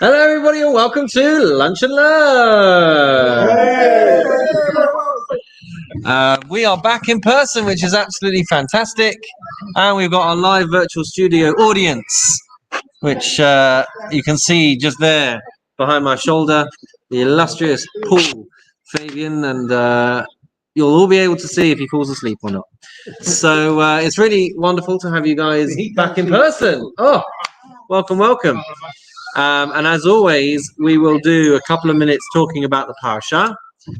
Hello, everybody, and welcome to Lunch and Learn. We are back in person, which is absolutely fantastic, and we've got our live virtual studio audience, which you can see just there behind my shoulder, the illustrious Paul, Fabian, and you'll all be able to see if he falls asleep or not. So it's really wonderful to have you guys back in person. Oh, welcome, welcome. And as always, we will do a couple of minutes talking about the parasha,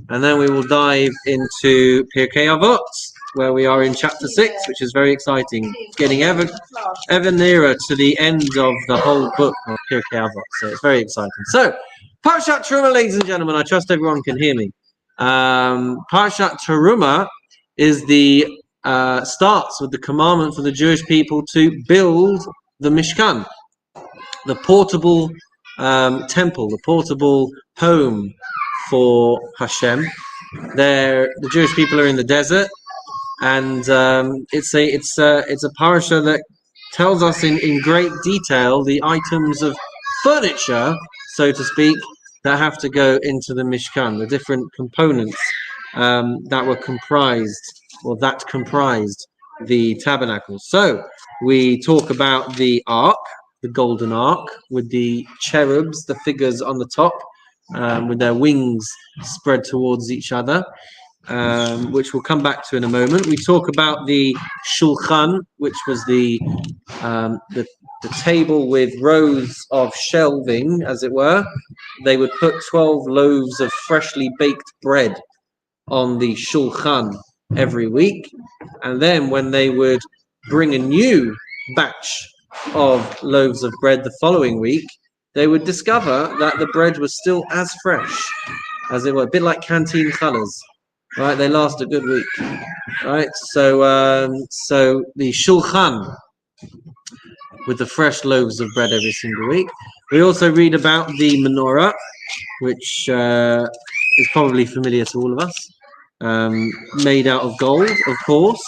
and then we will dive into Pirkei Avot, where we are in chapter 6, which is very exciting. It's getting ever nearer to the end of the whole book of Pirkei Avot, so it's very exciting. So, Parashat Terumah, ladies and gentlemen, I trust everyone can hear me. Parashat Terumah is the starts with the commandment for the Jewish people to build the Mishkan, the portable temple, the portable home for Hashem. The Jewish people are in the desert, and it's a parasha that tells us in great detail the items of furniture, so to speak, that have to go into the Mishkan, the different components that comprised the tabernacle. So we talk about the ark, the golden ark, with the cherubs, the figures on the top, with their wings spread towards each other, which we'll come back to in a moment. We talk about the shulchan, which was the table with rows of shelving, as it were. They would put 12 loaves of freshly baked bread on the shulchan every week, and then when they would bring a new batch of loaves of bread the following week, they would discover that the bread was still as fresh as it were, a bit like canteen challah, right? They last a good week, right? So the shulchan with the fresh loaves of bread every single week. We also read about the menorah, which is probably familiar to all of us, made out of gold, of course,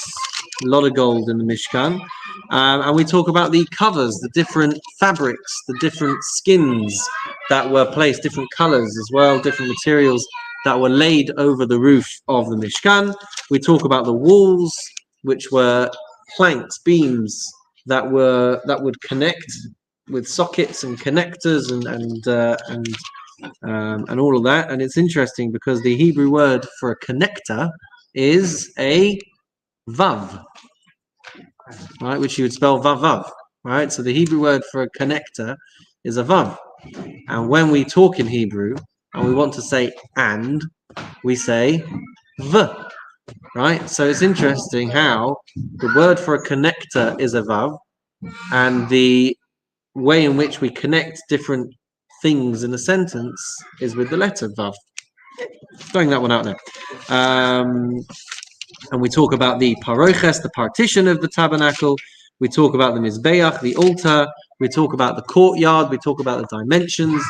a lot of gold in the Mishkan. And we talk about the covers, the different fabrics, the different skins that were placed, different colors as well, different materials that were laid over the roof of the Mishkan. We talk about the walls, which were planks, beams that would connect with sockets and connectors and all of that. And it's interesting because the Hebrew word for a connector is a vav, right, which you would spell vav, right? So the Hebrew word for a connector is a vav. And when we talk in Hebrew and we want to say and, we say v, right? So it's interesting how the word for a connector is a vav, and the way in which we connect different things in a sentence is with the letter vav. Throwing that one out there. And we talk about the paroches, the partition of the tabernacle. We talk about the mizbeach, the altar. We talk about the courtyard. We talk about the dimensions.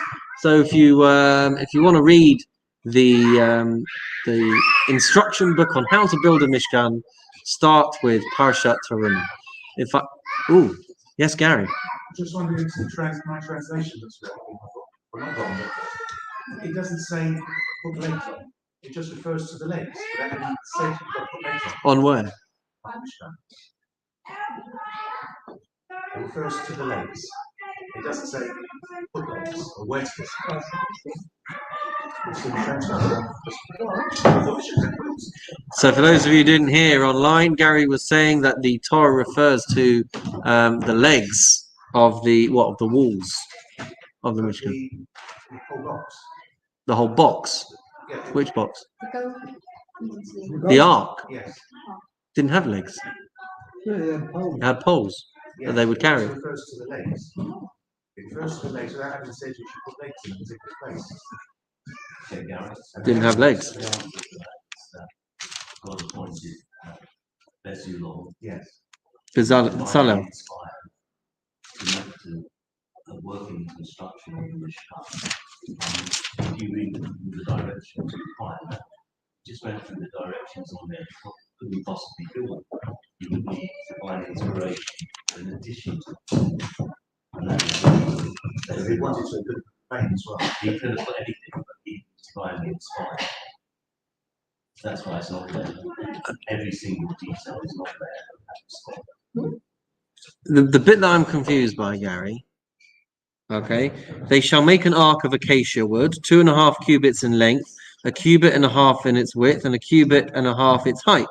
So if you want to read the instruction book on how to build a Mishkan, start with Parashat Terumah. Yes, Gary. Just wondering if my translation looks wrong. It doesn't say put legs on. It just refers to the legs. But that says you've got to put legs on. On where? It refers to the legs. It doesn't say put legs or where to put. So for those of you who didn't hear online, Gary was saying that the Torah refers to the legs of the walls of the Mishkan. The whole box. The whole box? Yeah. Which box? The ark? Yes. Didn't have legs. It had poles that they would carry. It refers to the legs. It refers to the legs without having said you should put legs in a particular place. Didn't have legs. God appointed bless you, Lord. Yes. Bezalel. A working construction of the Mishkan. If you read the directions required, just went through the directions on there. What could we possibly do? You would need divine inspiration in addition to, and that is He wanted to put pain as well. He could have put anything, but he divinely inspired. That's why it's not there. Every single detail is not there. The bit that I'm confused by, Gary. Okay, they shall make an ark of acacia wood, 2.5 cubits in length, a cubit and a half in its width, and a cubit and a half its height.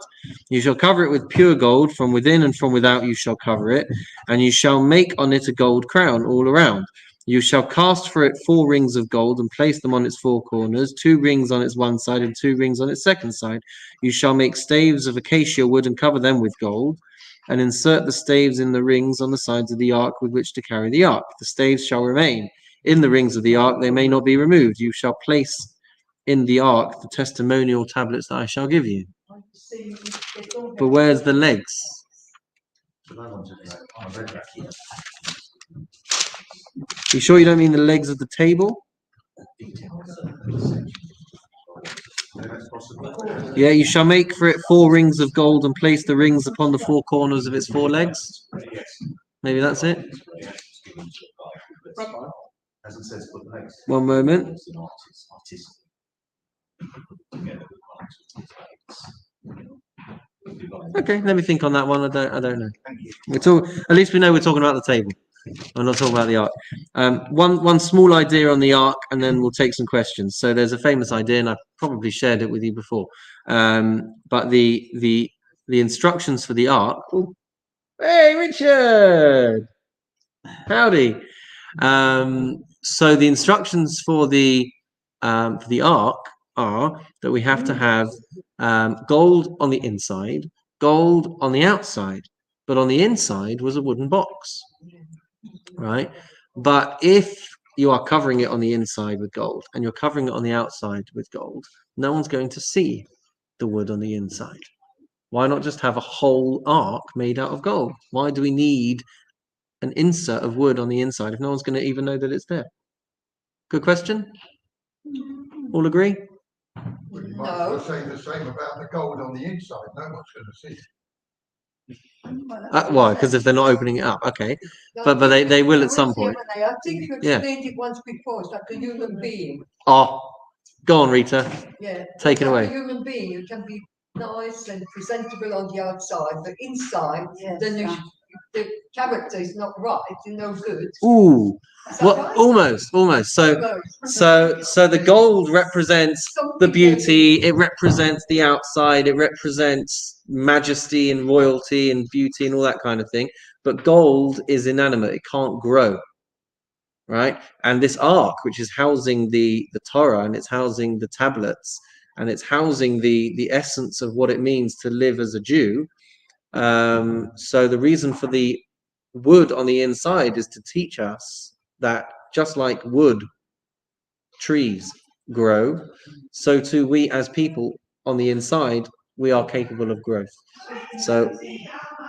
You shall cover it with pure gold, from within and from without you shall cover it, and you shall make on it a gold crown all around. You shall cast for it 4 rings of gold and place them on its 4 corners, 2 rings on its one side and 2 rings on its second side. You shall make staves of acacia wood and cover them with gold, and insert the staves in the rings on the sides of the ark with which to carry the ark. The staves shall remain in the rings of the ark, they may not be removed. You shall place in the ark the testimonial tablets that I shall give you. But where's the legs? But I wanted to know, I read that here. You sure you don't mean the legs of the table? That's possible. Yeah, you shall make for it 4 rings of gold and place the rings upon the 4 corners of its 4 legs. Maybe that's it. Rabbi hasn't said to put the legs. One moment. Okay, let me think on that one. I don't know. At least we know we're talking about the table. I'm not talking about the ark. One small idea on the ark, and then we'll take some questions. So there's a famous idea, and I've probably shared it with you before. But the instructions for the ark. Oh, hey, Richard! Howdy. So the instructions for the ark are that we have to have gold on the inside, gold on the outside, but on the inside was a wooden box. Right, but if you are covering it on the inside with gold and you're covering it on the outside with gold, no one's going to see the wood on the inside. Why not just have a whole ark made out of gold? Why do we need an insert of wood on the inside if no one's going to even know that it's there? Good question. All agree? Well, you might as well say the same about the gold on the inside. No one's going to see it. Why? Because if they're not opening it up, okay. But they will at some point. I think you Yeah. explained it once before. It's like a human being. Oh, go on, Rita. Yeah. Take it Like away. a human being, you can be nice and presentable on the outside, but inside, then the character is not right. It's no good. Ooh. Is that Well, right? almost. So the gold represents the beauty. It represents the outside. It represents majesty and royalty and beauty and all that kind of thing. But gold is inanimate. It can't grow, right? And this ark, which is housing the Torah, and it's housing the tablets, and it's housing the essence of what it means to live as a Jew. So the reason for the wood on the inside is to teach us that just like wood trees grow, so too we as people on the inside, we are capable of growth. So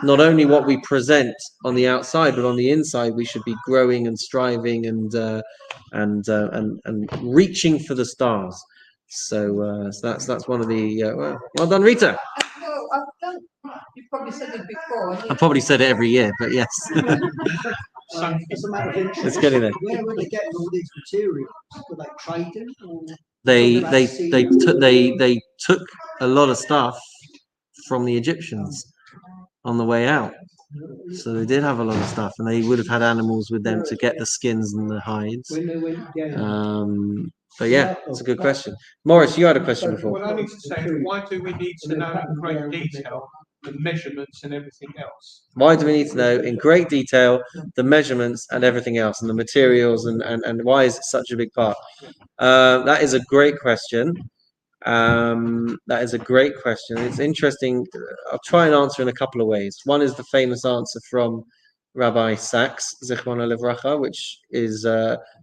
not only what we present on the outside, but on the inside, we should be growing and striving and reaching for the stars. So that's one of the well done, Rita. Well, I've done. You probably said it before. I probably said it every year, but yes. As a matter of interest, It's getting there. where were they getting all these materials? Were they trading? Or They took a lot of stuff from the Egyptians on the way out. So they did have a lot of stuff, and they would have had animals with them to get the skins and the hides. when they went down? But yeah, it's a good question. Morris, you had a question before. Well, I need to say, why do we need to know in great detail the measurements and everything else? Why do we need to know in great detail the measurements and everything else and the materials and why is it such a big part? That is a great question. That is a great question. It's interesting. I'll try and answer in a couple of ways. One is the famous answer from Rabbi Sachs, Zichrono Livracha, which is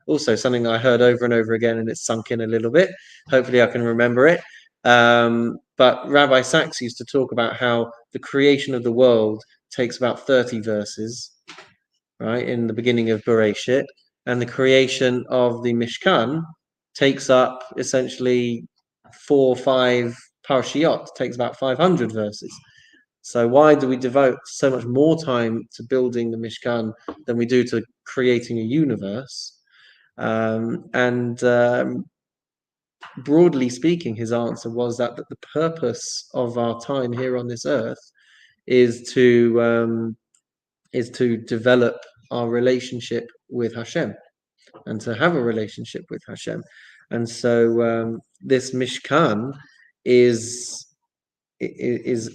also something I heard over and over again, and it's sunk in a little bit. Hopefully I can remember it. But Rabbi Sachs used to talk about how the creation of the world takes about 30 verses, right, in the beginning of Bereshit, and the creation of the Mishkan takes up essentially 4 or 5 parashiyot, takes about 500 verses. So why do we devote so much more time to building the Mishkan than we do to creating a universe? Broadly speaking, his answer was that the purpose of our time here on this earth is to develop our relationship with Hashem and to have a relationship with Hashem. And so this Mishkan is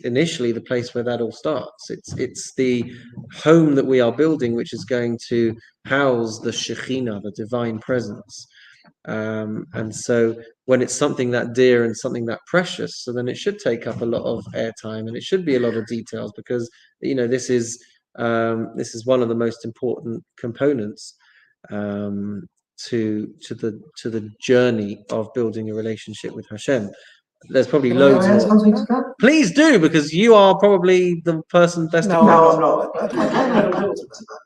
initially the place where that all starts. It's the home that we are building, which is going to house the Shekhinah, the divine presence. And so when it's something that dear and something that precious, so then it should take up a lot of airtime and it should be a lot of details, because this is one of the most important components to the journey of building a relationship with Hashem. There's probably loads Can I add more. something to that? Please do, because you are probably the person best equipped. No, I'm not. I can add a little to that.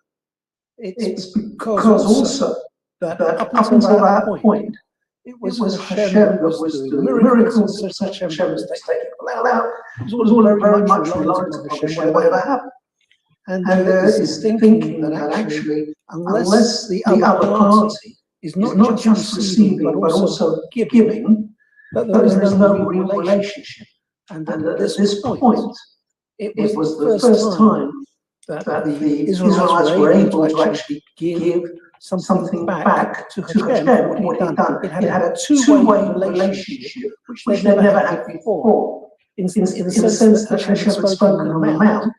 It's because also that up until that point, it was Hashem that was doing miracles, such Hashem was taking people out. It was all very much reliant on Hashem, whatever happened. And there is thinking that actually, unless the other party is not just receiving but also giving, that there is no real relationship. And at this point, it was the first time that the Israelites were able to actually give something back to Hashem for what he'd done. It had a two-way relationship, which they'd never had before. In the sense that Hashem had spoken on the Mount,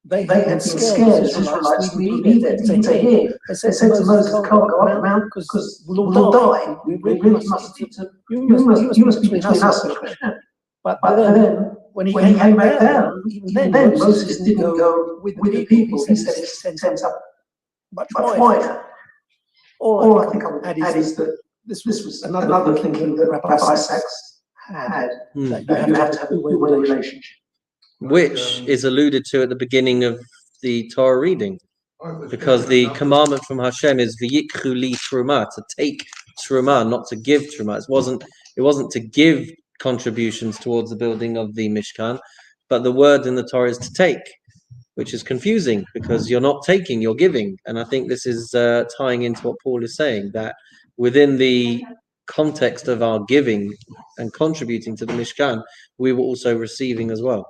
they had been scared as Israelites to leave to here. They said to Moses, can't go up the Mount because we'll all die. We really must you must be between us and Hashem. But then, when he came back down, even then Moses didn't go with the people. He said it's 10 times up much wider. Or I think I would add is that this was another thinking that Rabbi Sachs had, that you have to have a two-way relationship. Which is alluded to at the beginning of the Torah reading, because the commandment from Hashem is v'yikchu li truma, to take truma, not to give truma. It wasn't to give contributions towards the building of the Mishkan, but the word in the Torah is to take, which is confusing because you're not taking, you're giving. And I think this is tying into what Paul is saying, that within the context of our giving and contributing to the Mishkan, we were also receiving as well.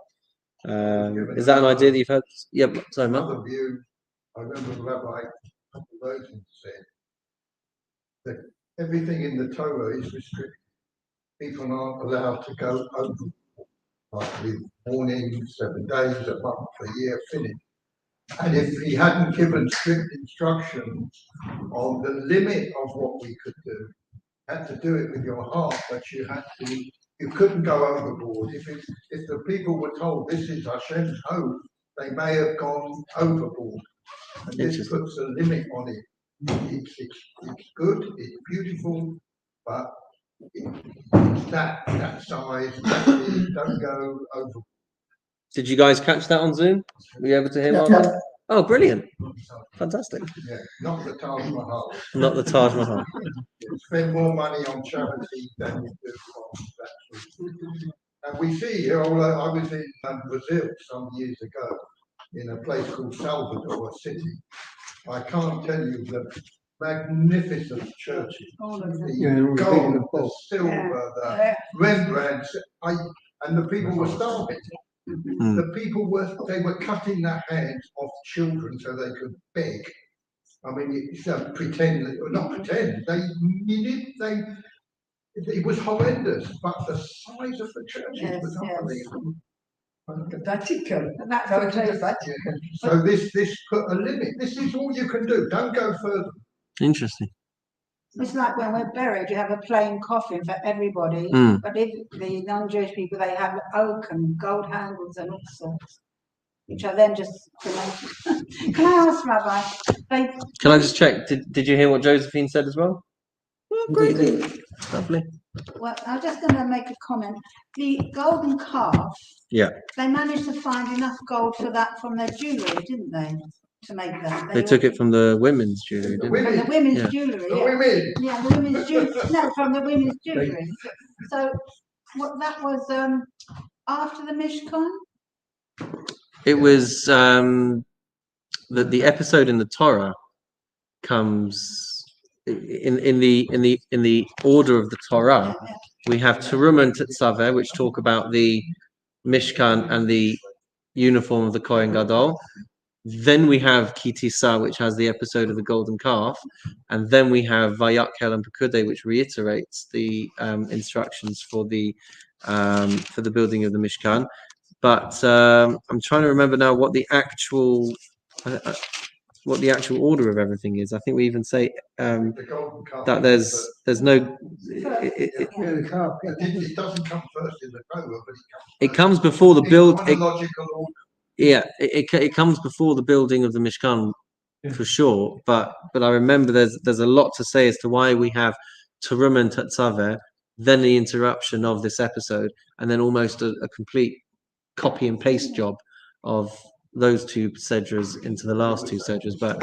Is that an idea that you've had? Yeah, sorry, Matt. Another view, I remember Rabbi Devote said that everything in the Torah is restricted. People aren't allowed to go over, like with morning, 7 days, a month, a year, finished. And if he hadn't given strict instructions on the limit of what we could do, had to do it with your heart, but you couldn't go overboard. If the people were told this is Hashem's home, they may have gone overboard. And this puts a limit on it. It's good, it's beautiful, but it's that size, don't go overboard. Did you guys catch that on Zoom? Were you able to hear Martin? Oh, brilliant. Fantastic. Yeah, not the Taj Mahal. Not the Taj Mahal. Spend more money on charity than you do on that. And we see here, although I was in Brazil some years ago, in a place called Salvador, a city. I can't tell you the magnificent churches, the gold, the silver, the Rembrandts, and the people were starving. The people they were cutting the hands of children so they could beg. I mean, not pretend. It was horrendous, but the size of the churches was unbelievable. Vatican. That's Go the to the place. Vatican. So this put a limit. This is all you can do. Don't go further. Interesting. It's like when we're buried, you have a plain coffin for everybody. But if the non-Jewish people, they have oak and gold handles and all sorts, which are then just cremated. Can I ask, Rabbi? Can I just check? Did you hear what Josephine said as well? Oh, great. Lovely. Well, I'm just going to make a comment. The golden calf. Yeah. They managed to find enough gold for that from their jewellery, didn't they? To make that. They took it from the women's jewellery, didn't they? From the women's Yeah. jewellery. The Yeah. women. Yeah, the women's jewellery. No, from the women's jewellery. So, what that was after the Mishkan? It was the episode in the Torah comes in the order of the Torah, we have Terumah and Tetzaveh, which talk about the Mishkan and the uniform of the Kohen Gadol. Then we have Kitisa, which has the episode of the golden calf, and then we have Vayakhel and Pekudei, which reiterates the instructions for the building of the Mishkan. But I'm trying to remember now what the actual order of everything is. I think we even say that there's no. It doesn't come first in the Torah, but It comes before the build. Chronological order. Yeah, it comes before the building of the Mishkan for sure. But I remember there's a lot to say as to why we have Terumah and Tetzaveh, then the interruption of this episode, and then almost a complete copy and paste job of those two sedras into the last two sedras. But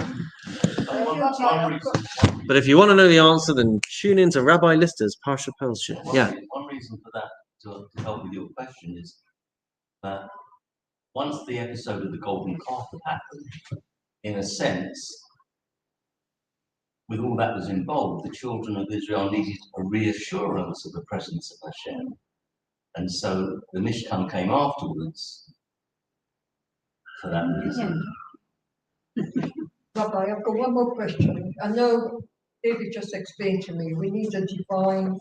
if you want to know the answer, then tune into Rabbi Lister's Parsha Pelshit. Yeah. One reason for that, to help with your question, is that once the episode of the golden calf had happened, in a sense, with all that was involved, the children of Israel needed a reassurance of the presence of Hashem. And so the Mishkan came afterwards for that reason. Rabbi, I've got one more question. I know David just explained to me we need a divine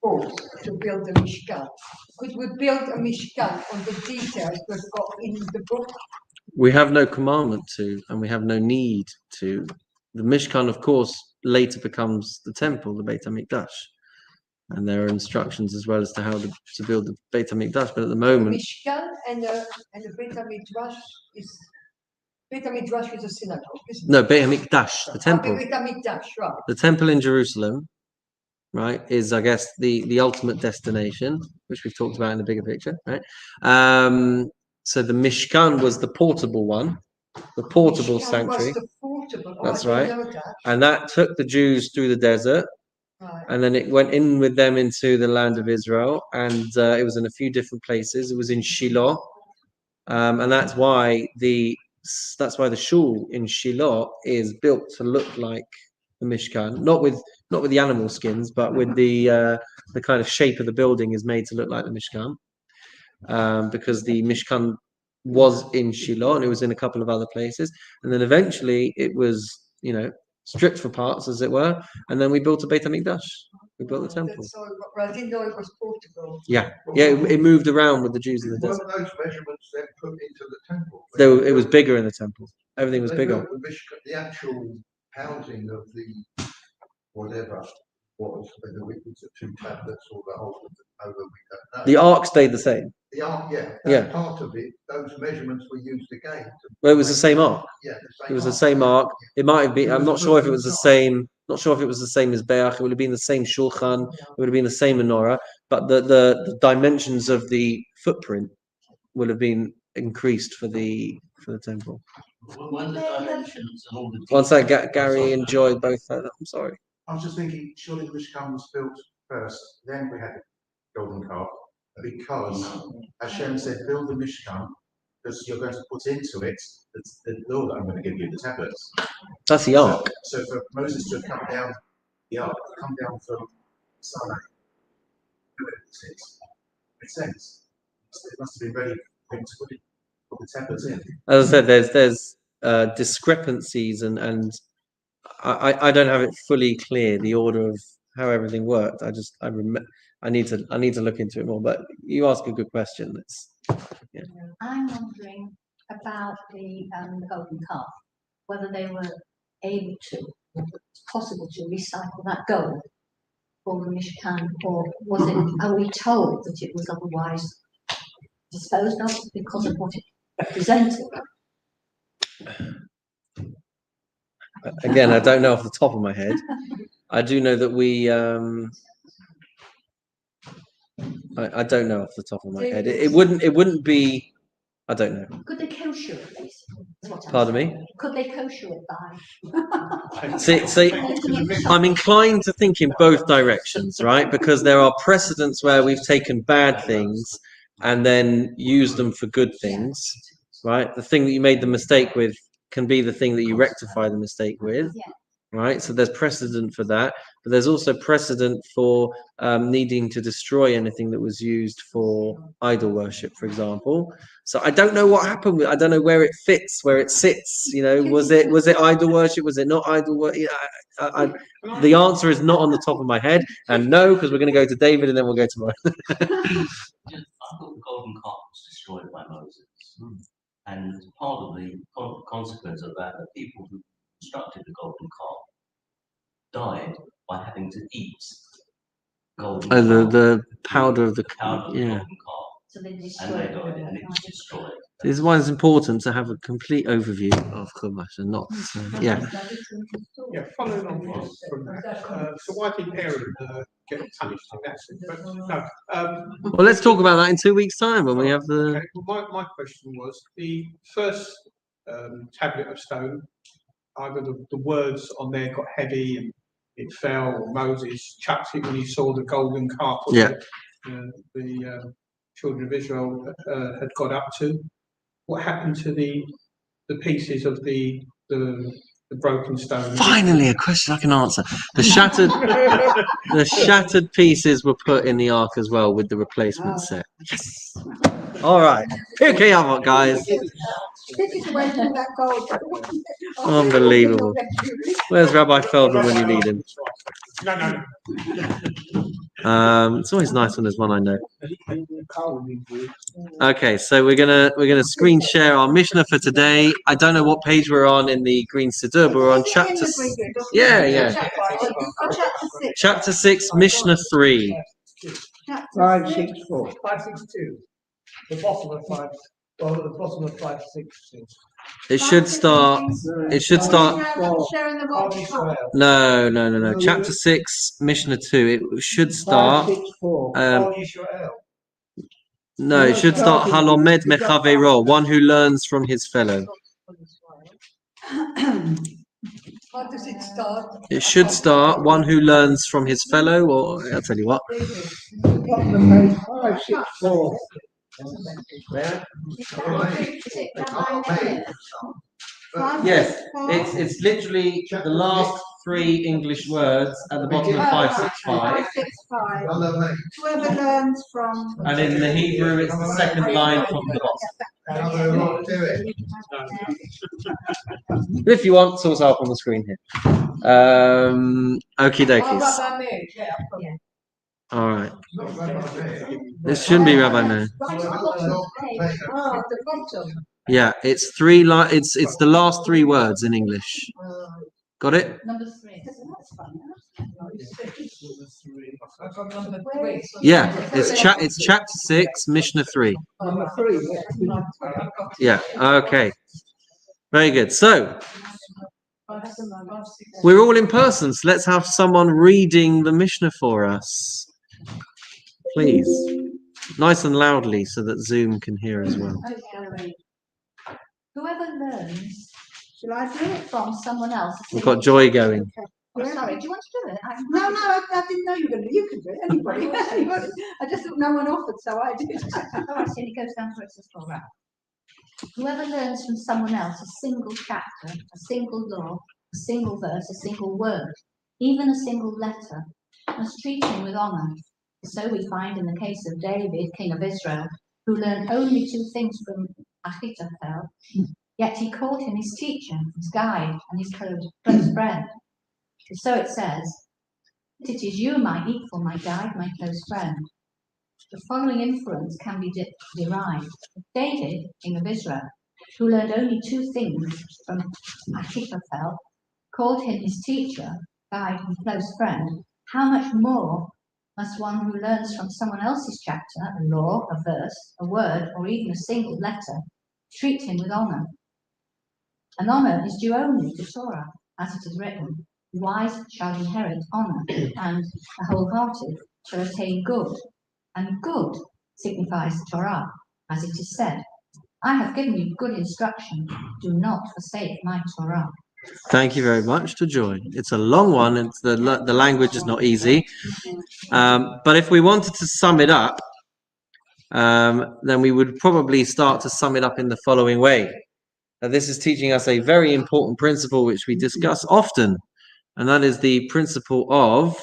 force to build the Mishkan. Could we build a Mishkan on the details we've got in the book? We have no commandment to, and we have no need to. The Mishkan, of course, later becomes the temple, the Beit HaMikdash. And there are instructions as well as to how to build the Beit HaMikdash. But at the moment... Mishkan and the Beit HaMikdash is... Beit HaMikdash is a synagogue, isn't it? No, Beit HaMikdash, the temple. Beit HaMikdash, right. The temple in Jerusalem, right, is, I guess, the ultimate destination, which we've talked about in the bigger picture, right? So the Mishkan was the portable one, the portable sanctuary. Was the portable. That's right. And that took the Jews through the desert. Right. And then it went in with them into the land of Israel. And it was in a few different places. It was in Shiloh. And that's why the shul in Shiloh is built to look like the Mishkan, not with the animal skins, but with the kind of shape of the building is made to look like the Mishkan. Because the Mishkan was in Shiloh and it was in a couple of other places, and then eventually it was, stripped for parts, as it were, and then we built a Beit HaMikdash. We built the temple. I didn't know it was portable. Yeah, it moved around with the Jews in the desert. Were those measurements then put into the temple? It was bigger in the temple. Everything was bigger. The actual housing of the whatever was, whether it was the two tablets or the whole of the Torah, we don't know. The ark stayed the same. The ark, part of it, those measurements were used again. Well, it was the same ark. Yeah, it was the same ark. It might have been. I'm not sure if it was the same. Not sure if it was the same as Beach. It would have been the same shulchan. It would have been the same menorah, but the dimensions of the footprint would have been increased for the temple. When the dimensions and all the Once that Gary enjoyed both. I'm sorry. I was just thinking, surely the Mishkan was built first, then we had the golden calf, because Hashem said, build the Mishkan, because you're going to put into it the law that I'm going to give you, the tablets. That's the ark. So for Moses to come down the ark, come down from Sinai, makes sense. It must have been ready for him to put the tablets in. As I said, there's discrepancies and I don't have it fully clear, the order of how everything worked. I need to look into it more. But you ask a good question. I'm wondering about the golden calf, whether they were able to, possible to recycle that gold for the Mishkan, or are we told that it was otherwise disposed of because of what it represented? Again, I don't know off the top of my head. I do know that we. I don't know off the top of my head. It wouldn't be. I don't know. Could they kosher it, basically? Pardon me? Could they kosher it by? See, I'm inclined to think in both directions, right? Because there are precedents where we've taken bad things and then used them for good things, right? The thing that you made the mistake with can be the thing that you rectify the mistake with, right? So there's precedent for that, but there's also precedent for needing to destroy anything that was used for idol worship, for example. So I don't know what happened. I don't know where it fits, where it sits. Was it idol worship? Was it not idol worship? The answer is not on the top of my head, and no, because we're going to go to David and then we'll go to mine. I thought the golden calf was destroyed by Moses. And part of the consequence of that, the people who constructed the golden calf died by having to eat golden calf. The powder of the powder of the yeah. golden calf. So they And destroyed they it. died, and it was destroyed. This is why it's important to have a complete overview of Chumash and not yeah. Yeah, following on from that. So why did Aaron get punished in that sense? But no. Well, let's talk about that in 2 weeks' time when we have the. Okay. Well, my question was the first tablet of stone. Either the words on there got heavy and it fell, or Moses chucked it when he saw the golden calf that the children of Israel had got up to. What happened to the pieces of the broken stone? Finally, a question I can answer. The shattered pieces were put in the ark as well with the replacement set. Yes. All right. Pirkei Avot, guys. This is where you that gold. Unbelievable. Where's Rabbi Feldman when you need him? No. It's always nice when there's one I know. Okay, so we're gonna screen share our Mishnah for today. I don't know what page we're on in the Green Siddur, but we're on chapter. Chapter 6, Mishnah 3. 564. 562. The bottom of 5. Well, at the bottom of 562. It should start. No. Chapter 6, Mishnah 2. It should start. No, it should start Halomed Mechavero, one who learns from his fellow. How does it start? It should start one who learns from his fellow, or I'll tell you what. Bottom of page 564. Yes, it's literally the last 3 English words at the bottom of 565. 565. Whoever learns from. And in the Hebrew, it's the second line from the bottom. If you want, source up on the screen here. Okie dokies. All right. This shouldn't be Rabbi Meir. The bottom. Yeah, it's 3 it's the last 3 words in English. Got it? Number 3. Number 3. Yeah, it's chapter 6, Mishnah 3. Number 3. Yeah, okay. Very good. So, we're all in person, so let's have someone reading the Mishnah for us. Please. Nice and loudly so that Zoom can hear as well. Okay. Whoever learns, shall I do it from someone else? We've got Joy going. Oh, sorry, do you want to do it? No, I didn't know you were going to. You can do it. Anybody. I just thought no one offered, so I did. Oh, I see. It goes down to its full right. Whoever learns from someone else a single chapter, a single law, a single verse, a single word, even a single letter, must treat him with honor. So we find in the case of David, king of Israel, who learned only 2 things from Ahithophel, yet he called him his teacher, his guide, and his close friend. So it says, "It is you, my equal, my guide, my close friend." The following inference can be derived. David, king of Israel, who learned only 2 things from Ahithophel, called him his teacher, guide, and close friend. How much more must one who learns from someone else's chapter, a law, a verse, a word, or even a single letter, treat him with honor? And honor is due only to Torah, as it is written, "The wise shall inherit honor, and the wholehearted shall attain good." And good signifies Torah, as it is said, "I have given you good instruction, do not forsake my Torah." Thank you very much to Joy. It's a long one, and the language is not easy. But if we wanted to sum it up, then we would probably start to sum it up in the following way. Now, this is teaching us a very important principle which we discuss often and that is the principle of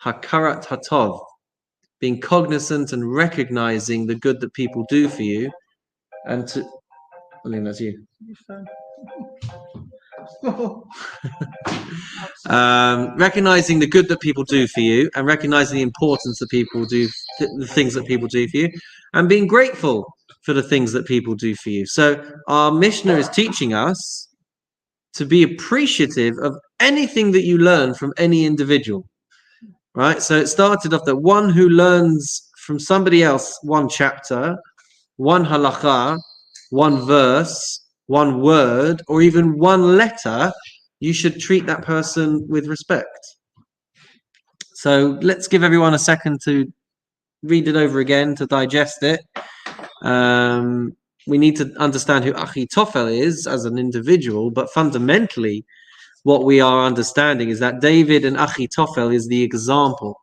hakarat hatov, being cognizant and recognizing the good that people do for you, and to. I think that's you. Recognizing the good that people do for you, and recognizing the importance that people do, the things that people do for you, and being grateful for the things that people do for you. So our Mishnah is teaching us to be appreciative of anything that you learn from any individual, right? So it started off that one who learns from somebody else one chapter, one halacha, one verse, one word, or even one letter, you should treat that person with respect. So let's give everyone a second to read it over again, to digest it. We need to understand who Achitofel is as an individual, but fundamentally, what we are understanding is that David and Achitofel is the example,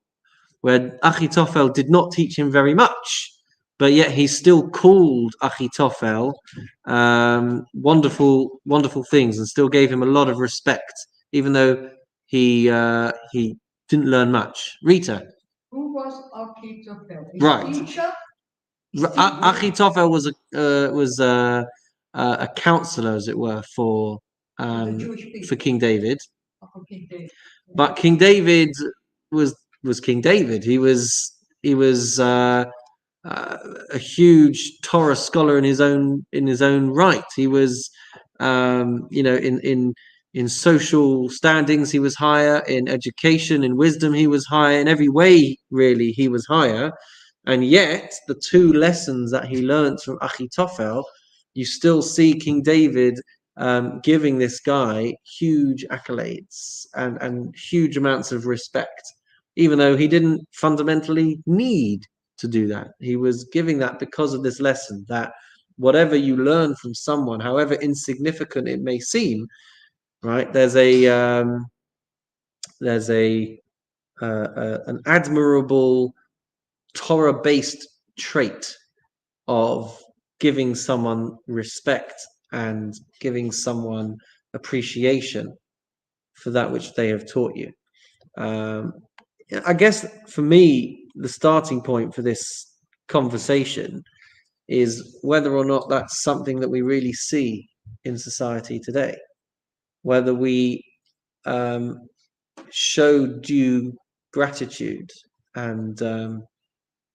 where Achitofel did not teach him very much, but yet he still called Achitofel wonderful, wonderful things, and still gave him a lot of respect, even though he didn't learn much. Rita. Who was Achitofel? His Right. teacher? Achitofel was a counselor, as it were, for King David. But King David was King David. He was a huge Torah scholar in his own right. He was, in social standings he was higher, in education, in wisdom he was higher, in every way really he was higher. And yet the two lessons that he learned from Achitofel, you still see King David giving this guy huge accolades and huge amounts of respect, even though he didn't fundamentally need to do that. He was giving that because of this lesson, that whatever you learn from someone, however insignificant it may seem, right? There's an admirable Torah-based trait of giving someone respect and giving someone appreciation for that which they have taught you. I guess for me, the starting point for this conversation is whether or not that's something that we really see in society today, whether we show due gratitude and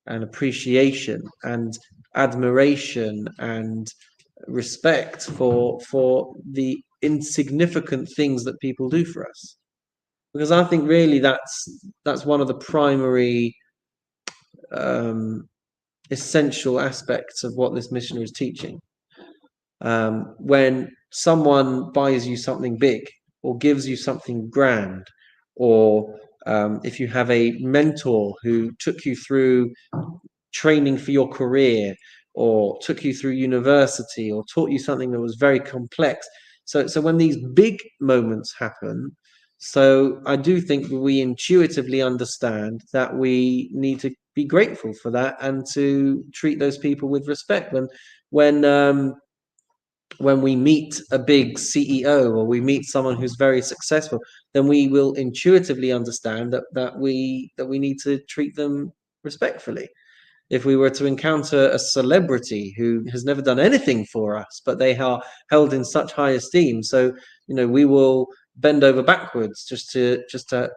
appreciation and admiration and respect for the insignificant things that people do for us. Because I think really that's one of the primary essential aspects of what this missionary is teaching. When someone buys you something big or gives you something grand, or if you have a mentor who took you through training for your career, or took you through university, or taught you something that was very complex. So when these big moments happen, so I do think we intuitively understand that we need to be grateful for that and to treat those people with respect. When we meet a big CEO or we meet someone who's very successful, then we will intuitively understand that we need to treat them respectfully. If we were to encounter a celebrity who has never done anything for us, but they are held in such high esteem, so we will bend over backwards just to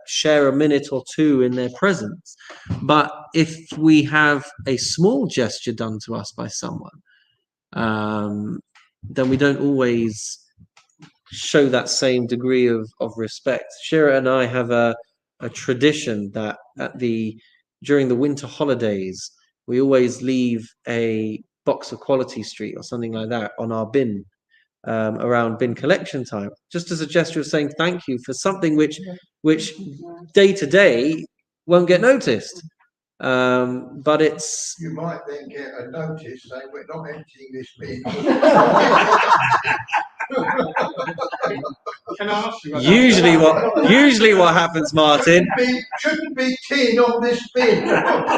share a minute or two in their presence. But if we have a small gesture done to us by someone, then we don't always show that same degree of respect. Shira and I have a tradition that during the winter holidays, we always leave a box of Quality Street or something like that on our bin around bin collection time, just as a gesture of saying thank you for something which day to day won't get noticed. But it's... You might then get a notice saying we're not emptying this bin. Can I ask you? Usually what happens, Martin? Shouldn't be tin on this bin.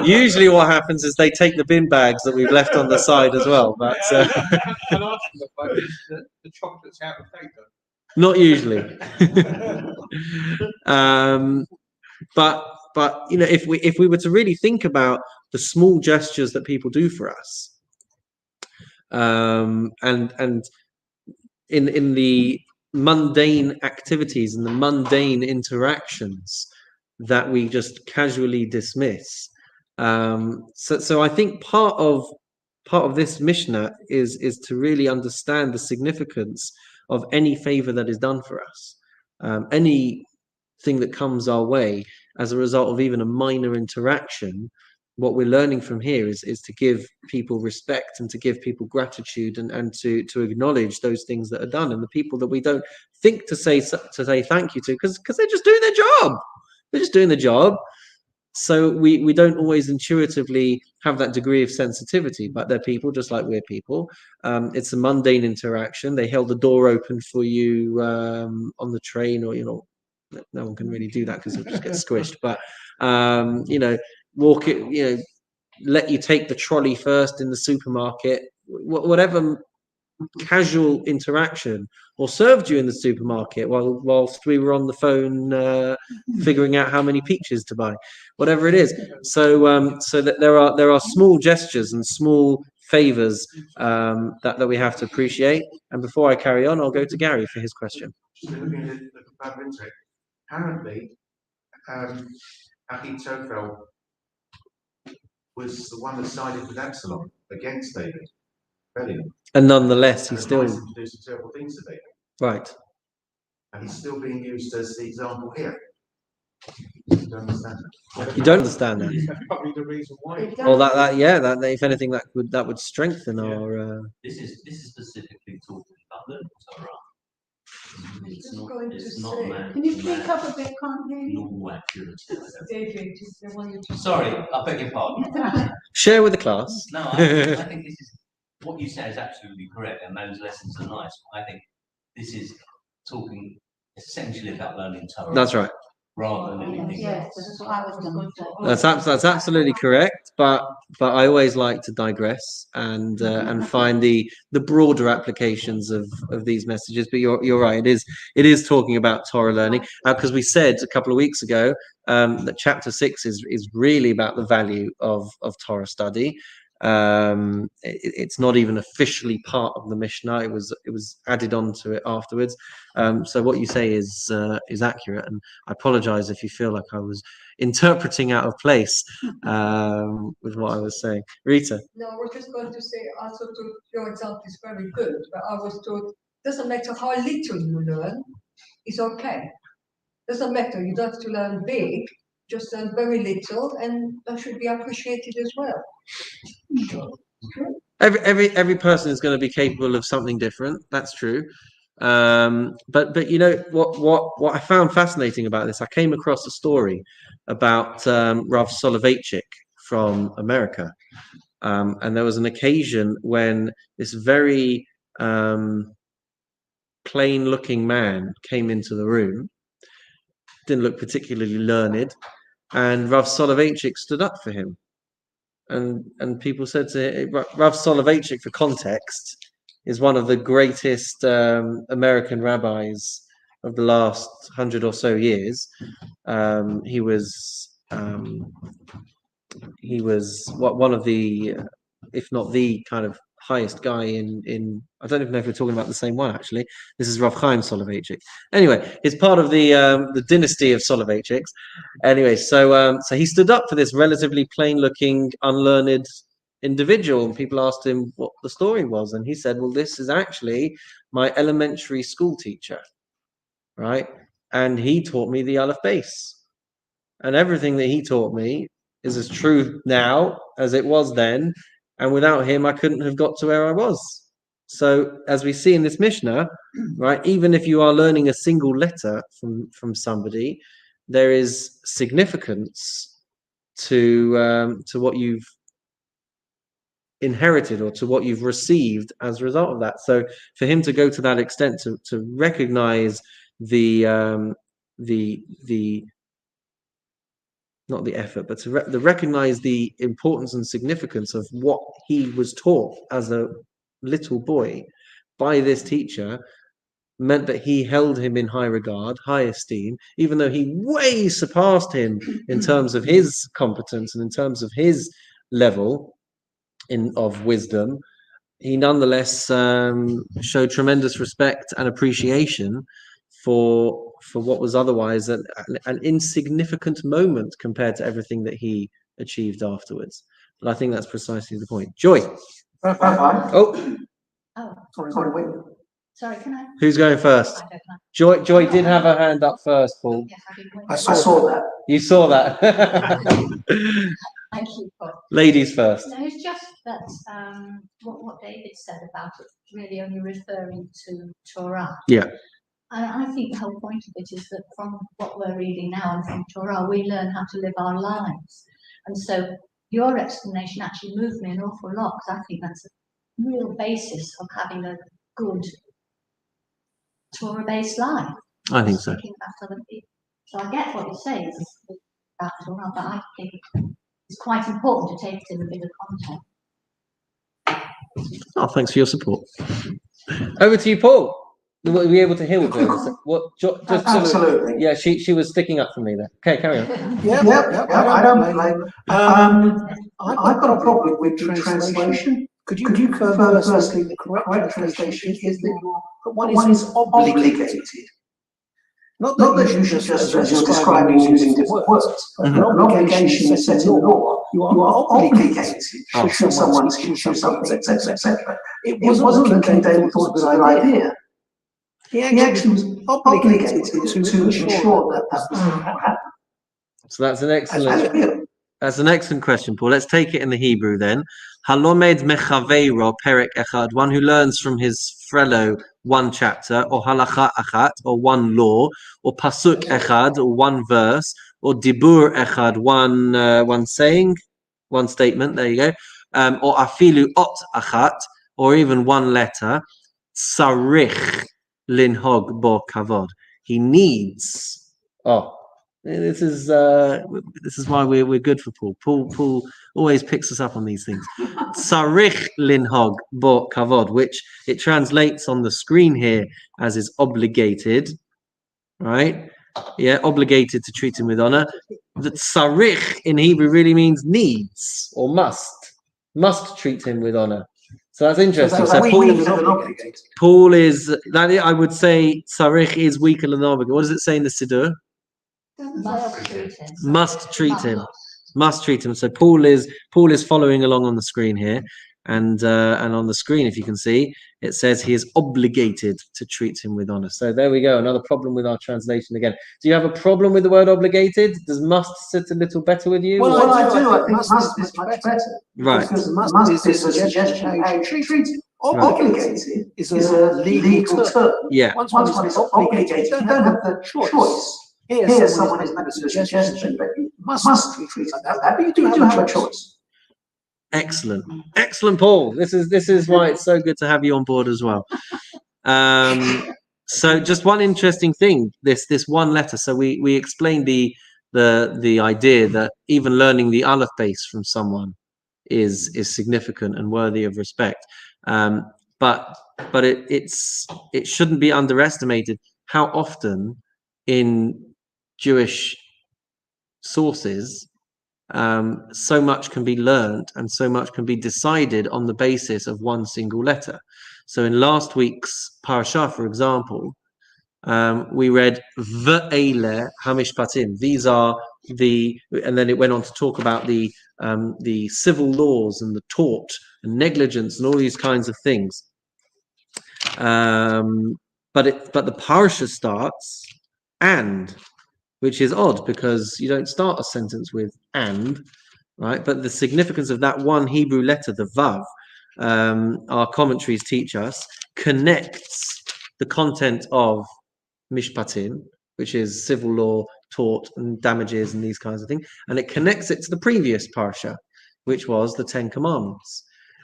Usually what happens is they take the bin bags that we've left on the side as well. But Can I ask you about the chocolates out of date though? Not usually. But you know, if we were to really think about the small gestures that people do for us, and in the mundane activities and the mundane interactions that we just casually dismiss. So I think part of this Mishnah is to really understand the significance of any favor that is done for us, anything that comes our way as a result of even a minor interaction. What we're learning from here is to give people respect and to give people gratitude and to acknowledge those things that are done, and the people that we don't think to say thank you to because they're just doing their job. They're just doing the job. So we don't always intuitively have that degree of sensitivity, but they're people just like we're people. It's a mundane interaction. They held the door open for you on the train, or no one can really do that because it'll just get squished. But walk it, let you take the trolley first in the supermarket, whatever casual interaction, or served you in the supermarket whilst we were on the phone figuring out how many peaches to buy, whatever it is. So that there are small gestures and small favors that we have to appreciate. And before I carry on, I'll go to Gary for his question. Just looking at it further into it, apparently, Ahithophel was the one that sided with Absalom against David. And nonetheless, he's and still advised him to do some terrible things to David. right. And he's still being used as the example here. You don't understand that. You don't understand that. That's probably the reason why. It Well, does- that if anything, that would strengthen our. This is specifically talking about the Torah. It's Just not. going to It's not say- man. Can you speak up a bit, can't hear you? Normal accuracy. David, I want you to- Sorry, I beg your pardon. Share with the class. No, I think this is what you say is absolutely correct, and those lessons are nice. I think this is talking essentially about learning Torah. That's right. Rather than anything Yes, else. that's what I was going to say. That's absolutely correct. But I always like to digress and find the broader applications of these messages. But you're right. It is talking about Torah learning, because we said a couple of weeks ago that chapter 6 is really about the value of Torah study. It's not even officially part of the Mishnah. It was added onto it afterwards. So what you say is accurate, and I apologize if you feel like I was interpreting out of place with what I was saying. Rita. No, I was just going to say also your example is very good, but I was told doesn't matter how little you learn, it's okay. Doesn't matter, you don't have to learn big, just learn very little, and that should be appreciated as well. Every person is going to be capable of something different. That's true. But you know what I found fascinating about this, I came across a story about Rav Soloveitchik from America, and there was an occasion when this very plain-looking man came into the room, didn't look particularly learned, and Rav Soloveitchik stood up for him. And people said to Rav Soloveitchik, for context, is one of the greatest American rabbis of the last 100 or so years. He was one of the, if not the kind of highest guy in I don't even know if we're talking about the same one, actually. This is Rav Chaim Soloveitchik. Anyway, he's part of the dynasty of Soloveitchiks. Anyway, so he stood up for this relatively plain-looking, unlearned individual, and people asked him what the story was, and he said, well, this is actually my elementary school teacher, right? And he taught me the Aleph Beis, and everything that he taught me is as true now as it was then, and without him I couldn't have got to where I was. So as we see in this Mishnah, right, even if you are learning a single letter from somebody, there is significance to what you've inherited or to what you've received as a result of that. So for him to go to that extent to recognize the not the effort, but to recognize the importance and significance of what he was taught as a little boy by this teacher, meant that he held him in high regard, high esteem, even though he way surpassed him in terms of his competence and in terms of his level of wisdom. He nonetheless showed tremendous respect and appreciation for what was otherwise an insignificant moment compared to everything that he achieved afterwards. But I think that's precisely the point. Joy. Oh, Sorry, can I? Who's going first? I don't know. Joy did have her hand up first, Paul. Yes, I did. I saw that. You saw that. Thank you, Paul. Ladies first. No, it's just that what David said about it really only referring to Torah. Yeah. I think the whole point of it is that from what we're reading now and from Torah, we learn how to live our lives. And so your explanation actually moved me an awful lot, because I think that's a real basis of having a good Torah-based life. I think so. Thinking about other people. So I get what you're saying about Torah, but I think it's quite important to take it in a bigger context. Oh, thanks for your support. Over to you, Paul. Were we able to hear what? Absolutely. Yeah, she was sticking up for me there. Okay, carry on. Yeah, I don't blame. I've got a problem with translation. Could you confirm firstly the correct translation is that one is obligated? Not that you should just as you're describing using different words, but an obligation is set in law. You are obligated to show someone to show something, etc., etc. It wasn't that King David thought it was a good idea. He actually was obligated to ensure that that was going to happen. So that's an excellent question, Paul. Let's take it in the Hebrew then. Halomed mechaveiro perek echad, one who learns from his fellow one chapter, or halacha achat, or one law, or pasuk echad, or one verse, or dibur echad, one saying, one statement. There you go. Or afilu ot achat, or even one letter. Sarich linhog bo kavod. He needs. This is why we're good for Paul. Paul always picks us up on these things. Sarich linhog bo kavod, which it translates on the screen here as is obligated, right? Yeah, obligated to treat him with honor. The sarich in Hebrew really means needs or must treat him with honor. So that's interesting. So Paul is that I would say sarich is weaker than obligated. What does it say in the Siddur? Must treat him. So Paul is following along on the screen here, and on the screen, if you can see, it says he is obligated to treat him with honor. So there we go. Another problem with our translation again. Do you have a problem with the word obligated? Does must sit a little better with you? Well, I do. I think must is much better. Right. Because must is a suggestion how you treat it. Obligated is a legal term. Yeah. Once one is obligated, you don't have the choice. Here, someone is making a suggestion, but you must be treated like that. But you do have a choice. Excellent, Paul. This is why it's so good to have you on board as well. So just one interesting thing, this one letter. So we explained the idea that even learning the aleph base from someone is significant and worthy of respect. But it shouldn't be underestimated how often in Jewish sources so much can be learned and so much can be decided on the basis of one single letter. So in last week's parasha, for example, we read Ve'ele hamishpatim. These are and then it went on to talk about the civil laws and the tort and negligence and all these kinds of things. But the parasha starts and, which is odd because you don't start a sentence with and, right? But the significance of that one Hebrew letter, the Vav, our commentaries teach us, connects the content of Mishpatim, which is civil law, tort, and damages, and these kinds of things, and it connects it to the previous parsha, which was the Ten Commandments.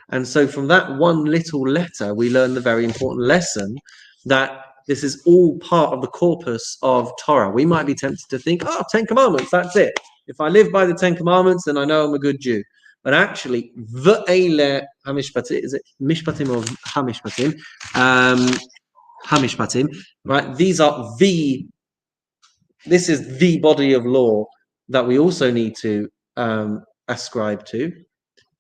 And so from that one little letter, we learn the very important lesson that this is all part of the corpus of Torah. We might be tempted to think, 10 Commandments, that's it. If I live by the 10 Commandments, then I know I'm a good Jew. But actually, Ve'ele hamishpatim, is it mishpatim or hamishpatim? hamishpatim, right? This is the body of law that we also need to ascribe to.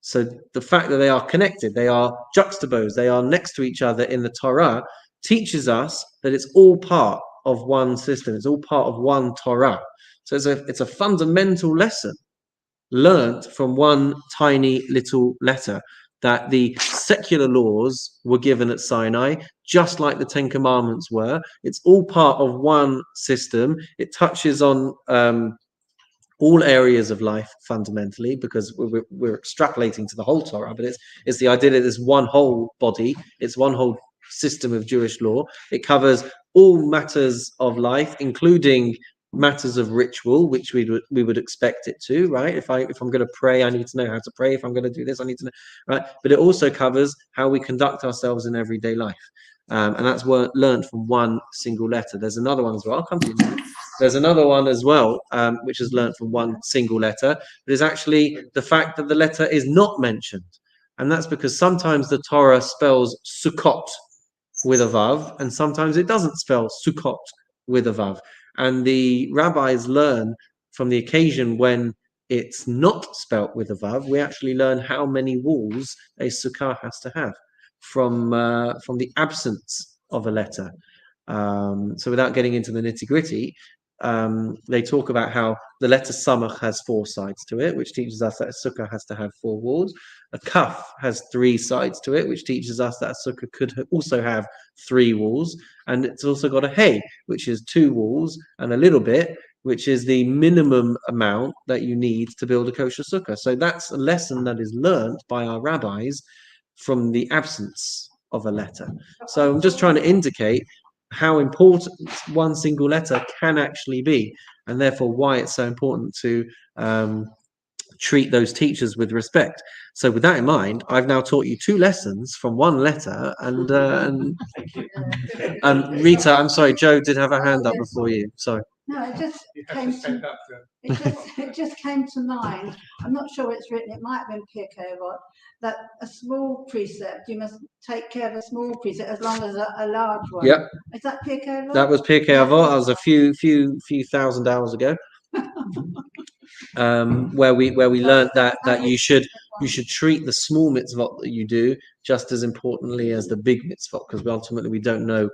So the fact that they are connected, they are juxtaposed, they are next to each other in the Torah, teaches us that it's all part of one system. It's all part of one Torah. So it's a fundamental lesson learnt from one tiny little letter, that the secular laws were given at Sinai, just like the Ten Commandments were. It's all part of one system. It touches on all areas of life fundamentally, because we're extrapolating to the whole Torah, but it's the idea that there's one whole body, it's one whole system of Jewish law. It covers all matters of life, including matters of ritual, which we would expect it to, right? If I'm going to pray, I need to know how to pray. If I'm going to do this, I need to know, right? But it also covers how we conduct ourselves in everyday life. And that's learned from one single letter. There's another one as well. I'll come to you in a minute. There's another one as well, which is learned from one single letter. But is actually the fact that the letter is not mentioned. And that's because sometimes the Torah spells Sukkot with a Vav, and sometimes it doesn't spell Sukkot with a Vav. And the rabbis learn from the occasion when it's not spelt with a Vav, we actually learn how many walls a sukkah has to have from the absence of a letter. So without getting into the nitty-gritty, they talk about how the letter Samach has 4 sides to it, which teaches us that a sukkah has to have 4 walls. A Kaf has 3 sides to it, which teaches us that a sukkah could also have 3 walls. And it's also got a Hey, which is 2 walls and a little bit, which is the minimum amount that you need to build a kosher sukkah. So that's a lesson that is learned by our rabbis from the absence of a letter. So I'm just trying to indicate how important one single letter can actually be, and therefore why it's so important to treat those teachers with respect. So with that in mind, I've now taught you 2 lessons from one letter, and Rita, I'm sorry, Joe did have a hand up before you. Sorry. No, it just You have came to stand to, up to it just came to mind. I'm not sure it's written, it might have been Pirkei Avot, that a small precept, you must take care of a small precept as long as a large one. Yep. Is that Pirkei Avot? That was Pirkei Avot. That was a few thousand hours ago. Where we learned that you should treat the small mitzvot that you do just as importantly as the big mitzvot, because ultimately we don't know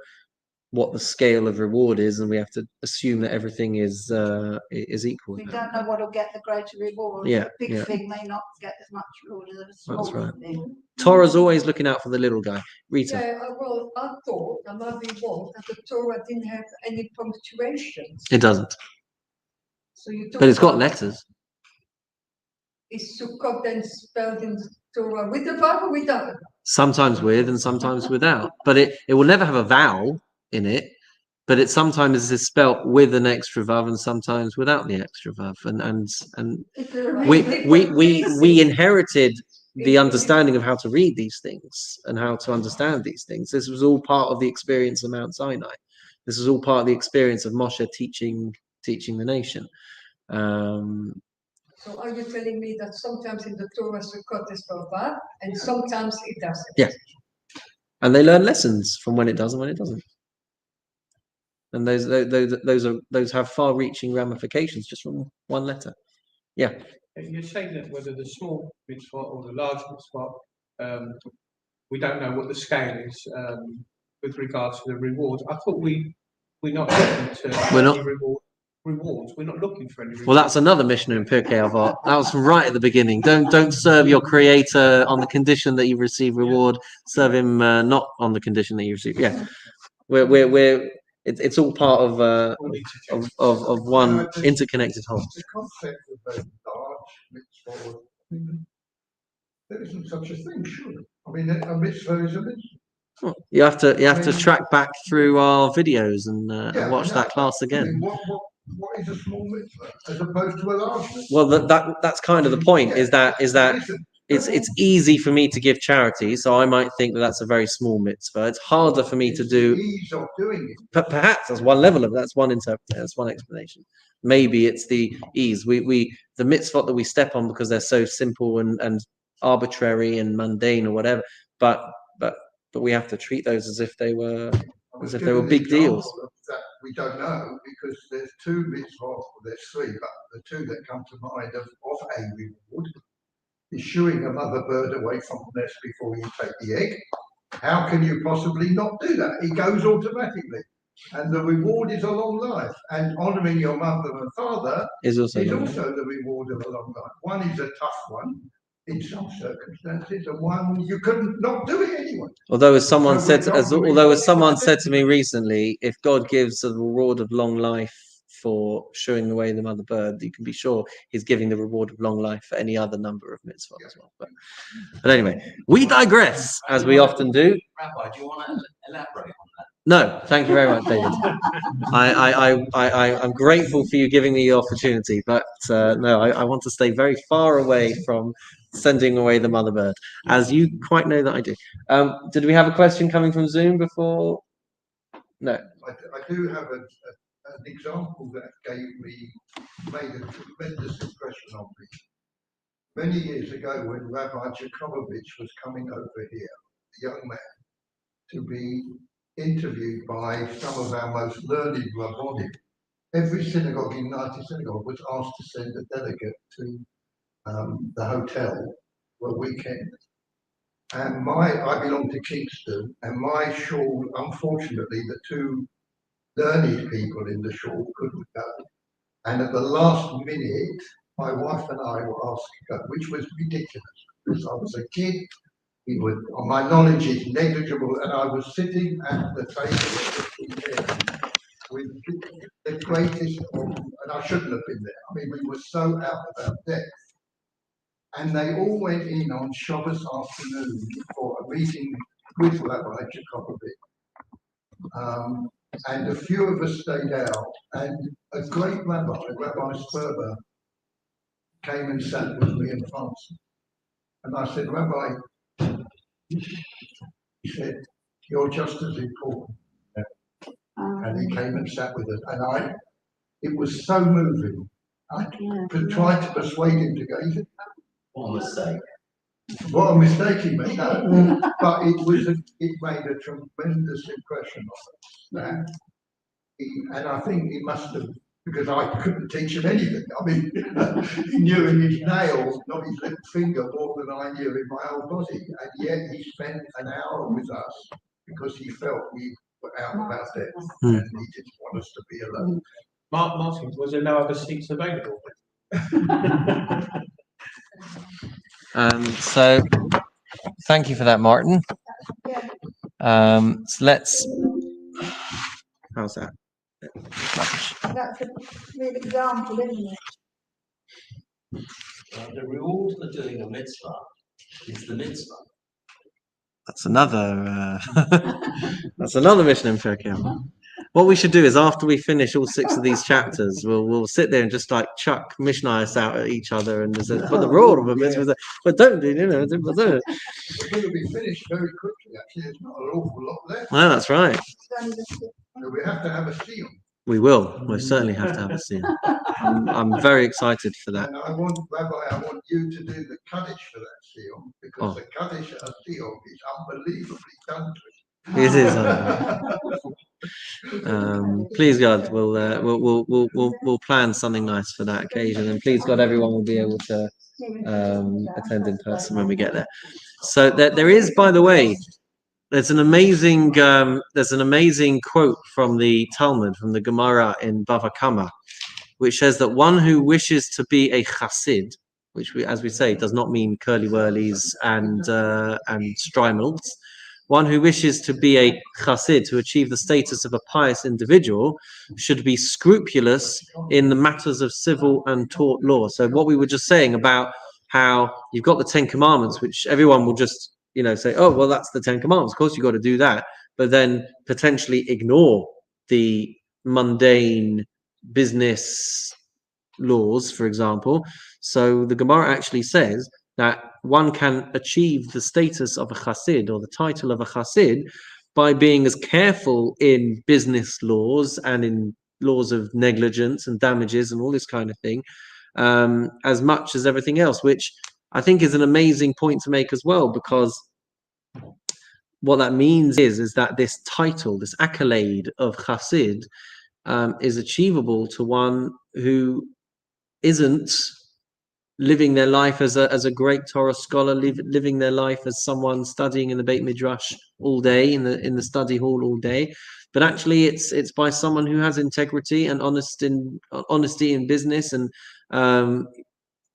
what the scale of reward is, and we have to assume that everything is equal. We don't know what will get the greater reward. Yeah, A big yeah. thing may not get as much reward as a small That's right. thing. Torah's always looking out for the little guy. Rita. Yeah, well, I thought, I might be wrong, that the Torah didn't have any punctuations. It doesn't. So you But it's got about- letters. Is Sukkot then spelled in the Torah with the Vav or without? Sometimes with and sometimes without. But it will never have a vowel in it. But it sometimes is spelt with an extra vav and sometimes without the extra vav. And we inherited the understanding of how to read these things and how to understand these things. This was all part of the experience of Mount Sinai. This was all part of the experience of Moshe teaching the nation. So are you telling me that sometimes in the Torah Sukkot is spelled Vav and sometimes it doesn't? Yeah. And they learn lessons from when it does and when it doesn't. And those have far-reaching ramifications just from one letter. Yeah. You're saying that whether the small mitzvah or the large mitzvah, we don't know what the scale is with regards to the rewards. I thought we're not looking to any rewards. We're not looking for any rewards. Well, that's another mission in Pirkei Avot. That was from right at the beginning. Don't serve your creator on the condition that you receive reward. Serve him not on the condition that you receive. Yeah, it's all part of one interconnected whole. The concept of a large mitzvah, there isn't such a thing, surely. I mean, a mitzvah is a mitzvah. You have to track back through our videos and watch that class again. I mean, what is a small mitzvah as opposed to a large mitzvah? Well, that's kind of the point. Is that it's easy for me to give charity, so I might think that that's a very small mitzvah. It's harder for me to do. Ease of doing it. But perhaps that's one level of it. That's one interpretation. That's one explanation. Maybe it's the ease. The mitzvot that we step on because they're so simple and arbitrary and mundane or whatever. But we have to treat those as if they were as if they were big deals. That we don't know, because there's two mitzvot, there's three, but the two that come to mind of a reward is shooing a mother bird away from the nest before you take the egg. How can you possibly not do that? It goes automatically. And the reward is a long life. And honouring your mother and father Is also the reward of a long life. One is a tough one in some circumstances, and one you couldn't not do it anyway. Although, as someone said to me recently, if God gives a reward of long life for shooing away the mother bird, you can be sure He's giving the reward of long life for any other number of mitzvot as well. But anyway, we digress, as we often do. Rabbi, do you want to elaborate on that? No, thank you very much, David. I'm grateful for you giving me the opportunity, but no, I want to stay very far away from sending away the mother bird, as you quite know that I do. Did we have a question coming from Zoom before? No. I do have an example that made a tremendous impression on me. Many years ago, when Rabbi Jakovovich was coming over here, a young man, to be interviewed by some of our most learned rabbonim, every synagogue in United Synagogue was asked to send a delegate to the hotel for a weekend. And I belong to Kingston, and my shul, unfortunately, the two learned people in the shul couldn't go. And at the last minute, my wife and I were asked to go, which was ridiculous, because I was a kid. My knowledge is negligible, and I was sitting at the table with the greatest and I shouldn't have been there. I mean, we were so out of our depth. And they all went in on Shabbos afternoon for a meeting with Rabbi Jakovovich. And a few of us stayed out, and a great rabbi, Rabbi Sperber, came and sat with me and Francis. And I said, Rabbi, he said, you're just as important. And he came and sat with us. And it was so moving. I tried to persuade him to go. He said, what a mistake. What a mistake he made. No. But it made a tremendous impression on us. And I think he must have, because I couldn't teach him anything. I mean, he knew in his nails, not his little finger, more than I knew in my own body. And yet he spent an hour with us because he felt we were out of our depth and he didn't want us to be alone. Martin, was there no other seats available? So thank you for that, Martin. So let's. How's that? That's a real example, isn't it? The reward for doing a mitzvah is the mitzvah. That's another. That's another mission in Pirkei. What we should do is, after we finish all 6 of these chapters, we'll sit there and just like chuck Mishnayos out at each other and just put the rule of it. But don't do, We're going to be finished very quickly. Actually, there's not an awful lot left. No, that's right. So we have to have a seal. We will. We certainly have to have a seal. I'm very excited for that. And Rabbi, I want you to do the Kaddish for that seal, because the Kaddish at a seal is unbelievably done to it. It is. Please God, we'll plan something nice for that occasion, and please God, everyone will be able to attend in person when we get there. So there is, by the way, there's an amazing quote from the Talmud, from the Gemara in Bava Kama, which says that one who wishes to be a chassid, which as we say, does not mean curly whirlies and strimals. One who wishes to be a chassid, to achieve the status of a pious individual, should be scrupulous in the matters of civil and tort law. So what we were just saying about how you've got the 10 Commandments, which everyone will just, say, oh, well, that's the 10 Commandments. Of course, you've got to do that. But then potentially ignore the mundane business laws, for example. So the Gemara actually says that one can achieve the status of a chassid, or the title of a chassid, by being as careful in business laws and in laws of negligence and damages and all this kind of thing, as much as everything else, which I think is an amazing point to make as well, because what that means is that this title, this accolade of Chassid, is achievable to one who isn't living their life as a great Torah scholar, living their life as someone studying in the Beit Midrash all day, in the study hall all day, but actually it's by someone who has integrity and honesty in business, and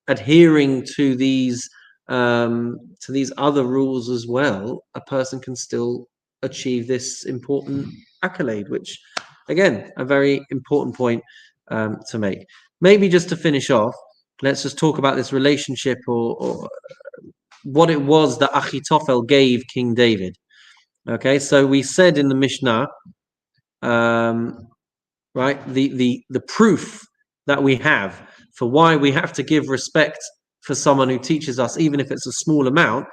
adhering to these other rules as well. A person can still achieve this important accolade, which, again, a very important point to make. Maybe just to finish off, let's just talk about this relationship, or what it was that Achitophel gave King David. Okay, so we said in the Mishnah, right, the proof that we have for why we have to give respect for someone who teaches us, even if it's a small amount,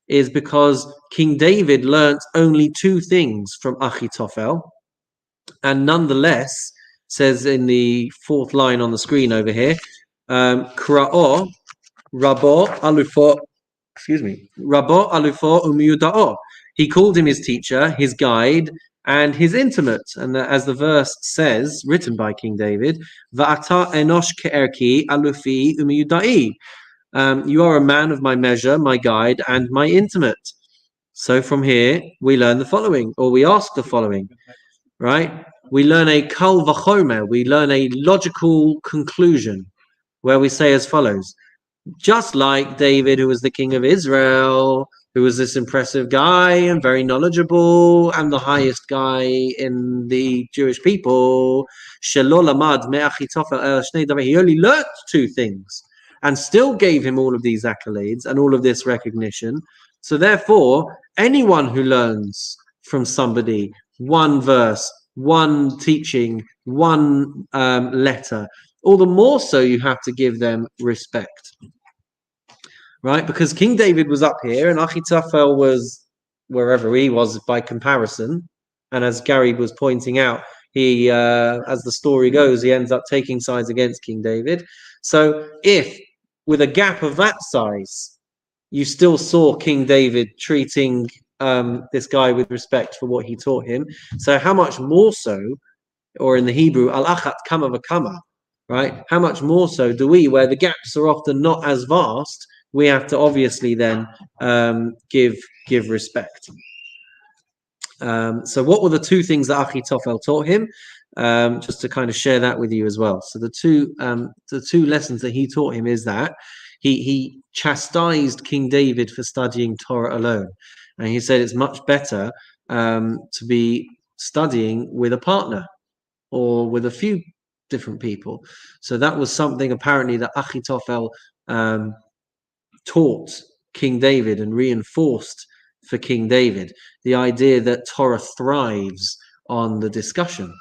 is because King David learnt only 2 things from Achitophel, and nonetheless, says in the 4th line on the screen over here, Kra'o, Rabbo, Alufo, Rabbo, Alufo, Umiyuda'o. He called him his teacher, his guide, and his intimate. And as the verse says, written by King David, Va'ata enosh ke'erki alufi umiyuda'i. You are a man of my measure, my guide, and my intimate. So from here, we learn the following, or we ask the following, right? We learn a kal v'chomer, we learn a logical conclusion, where we say as follows: just like David, who was the king of Israel, who was this impressive guy and very knowledgeable and the highest guy in the Jewish people, he only learnt 2 things and still gave him all of these accolades and all of this recognition. So therefore, anyone who learns from somebody 1 verse, 1 teaching, 1 letter, all the more so you have to give them respect, right? Because King David was up here and Achitophel was wherever he was by comparison. And as Gary was pointing out, he, as the story goes, he ends up taking sides against King David. So if with a gap of that size, you still saw King David treating this guy with respect for what he taught him, so how much more so, or in the Hebrew, al-achat kama v'kama, right? How much more so do we, where the gaps are often not as vast, we have to obviously then give respect. So what were the 2 things that Achitophel taught him? Just to kind of share that with you as well. So the two lessons that he taught him is that he chastised King David for studying Torah alone, and he said it's much better to be studying with a partner or with a few different people. So that was something apparently that Achitophel taught King David and reinforced for King David, the idea that Torah thrives on the discussion.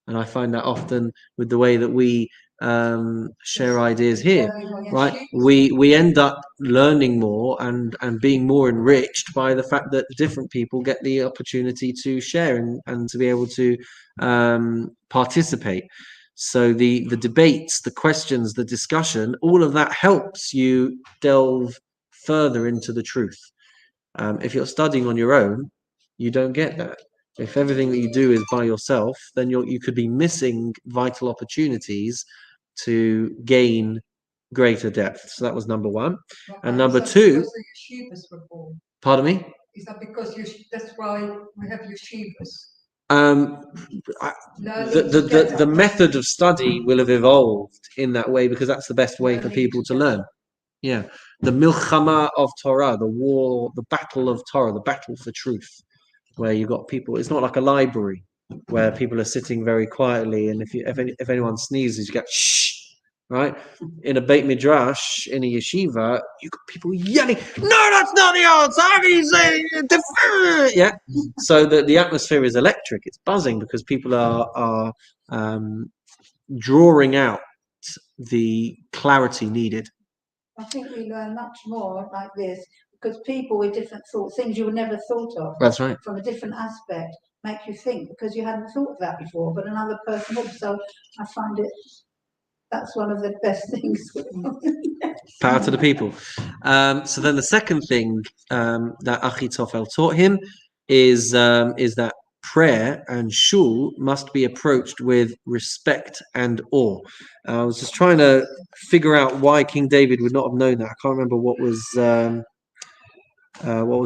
And I find that often with the way that we share ideas here, right? We end up learning more and being more enriched by the fact that different people get the opportunity to share and to be able to participate. So the debates, the questions, the discussion, all of that helps you delve further into the truth. If you're studying on your own, you don't get that. If everything that you do is by yourself, then you could be missing vital opportunities to gain greater depth. So that was number 1. And number 2, pardon me? Is that because that's why we have yeshivas? The method of study will have evolved in that way, because that's the best way for people to learn. Yeah, the milchama of Torah, the war, the battle of Torah, the battle for truth, where you've got people. It's not like a library where people are sitting very quietly, and if anyone sneezes, you get shh, right? In a Beit Midrash, in a yeshiva, you got people yelling, "No, that's not the answer! How can you say it?" Yeah. So the atmosphere is electric. It's buzzing because people are drawing out the clarity needed. I think we learn much more like this because people with different thoughts, things you would never thought of. That's right. From a different aspect, make you think because you hadn't thought of that before, but another person would. So I find that's one of the best things. Power to the people. So then the second thing that Achitophel taught him is that prayer and shul must be approached with respect and awe. I was just trying to figure out why King David would not have known that. I can't remember what was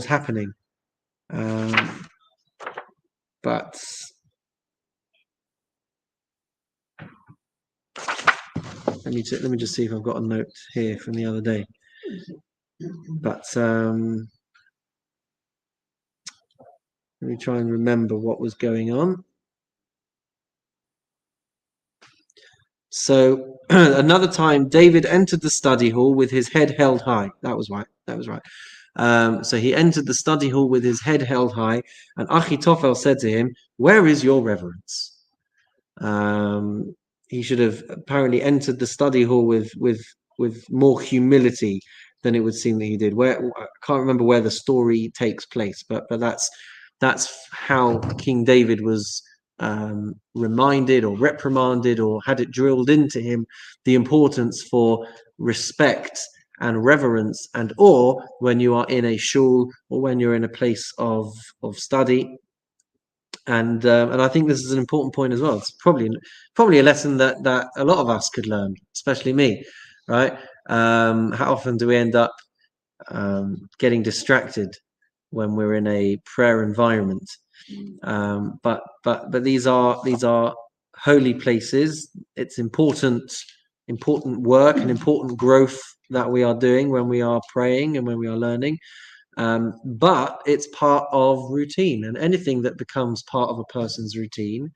happening, but let me just see if I've got a note here from the other day. But let me try and remember what was going on. So another time, David entered the study hall with his head held high. That was right. So he entered the study hall with his head held high, and Achitophel said to him, "Where is your reverence?" He should have apparently entered the study hall with more humility than it would seem that he did. Where I can't remember where the story takes place, but that's how King David was reminded or reprimanded, or had it drilled into him, the importance for respect and reverence and awe when you are in a shul or when you're in a place of study. And I think this is an important point as well. It's probably a lesson that a lot of us could learn, especially me, right? How often do we end up getting distracted when we're in a prayer environment? But these are holy places. It's important work and important growth that we are doing when we are praying and when we are learning. But it's part of routine, and anything that becomes part of a person's routine,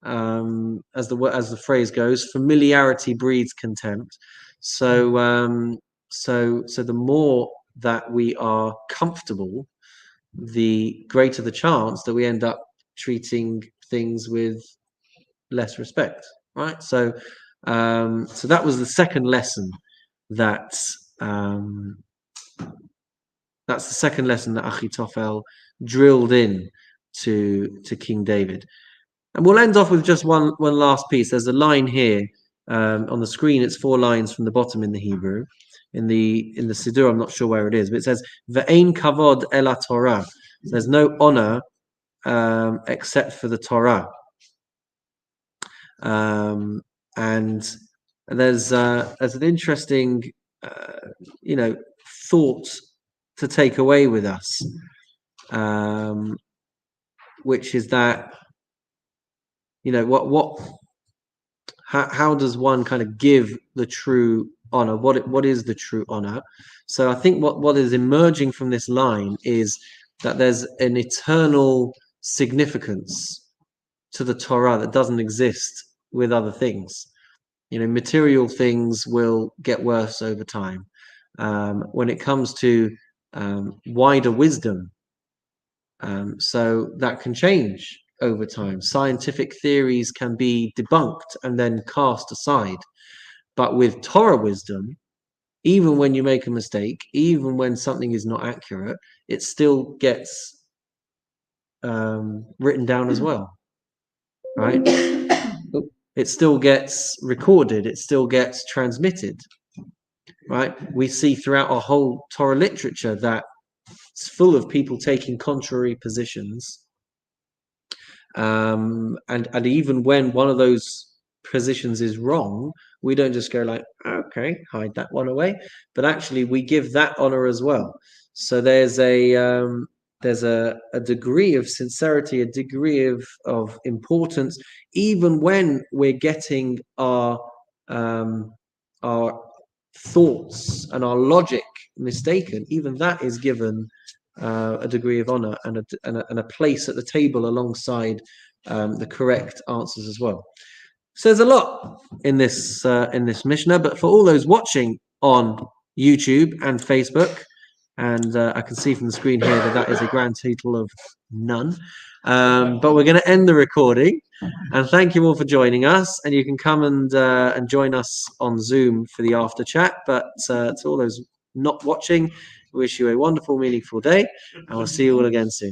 as the phrase goes, familiarity breeds contempt. So the more that we are comfortable, the greater the chance that we end up treating things with less respect, right? So that was the second lesson that's the second lesson that Achitophel drilled in to King David. And we'll end off with just one last piece. There's a line here on the screen. It's 4 lines from the bottom in the Hebrew. In the Siddur, I'm not sure where it is, but it says Ve'ein kavod ela Torah. There's no honor except for the Torah. And there's an interesting thought to take away with us, which is that how does one kind of give the true honor? What is the true honor? So I think what is emerging from this line is that there's an eternal significance to the Torah that doesn't exist with other things. Material things will get worse over time. When it comes to wider wisdom, so that can change over time. Scientific theories can be debunked and then cast aside. But with Torah wisdom, even when you make a mistake, even when something is not accurate, it still gets written down as well, right? It still gets recorded. It still gets transmitted, right? We see throughout our whole Torah literature that it's full of people taking contrary positions. And even when one of those positions is wrong, we don't just go like, okay, hide that one away, but actually we give that honor as well. So there's a degree of sincerity, a degree of importance, even when we're getting our thoughts and our logic mistaken. Even that is given a degree of honor and a place at the table alongside the correct answers as well. So there's a lot in this Mishnah, but for all those watching on YouTube and Facebook, and I can see from the screen here that is a grand total of none. But we're going to end the recording, and thank you all for joining us. And you can come and join us on Zoom for the after chat. But to all those not watching, I wish you a wonderful, meaningful day, and we'll see you all again soon.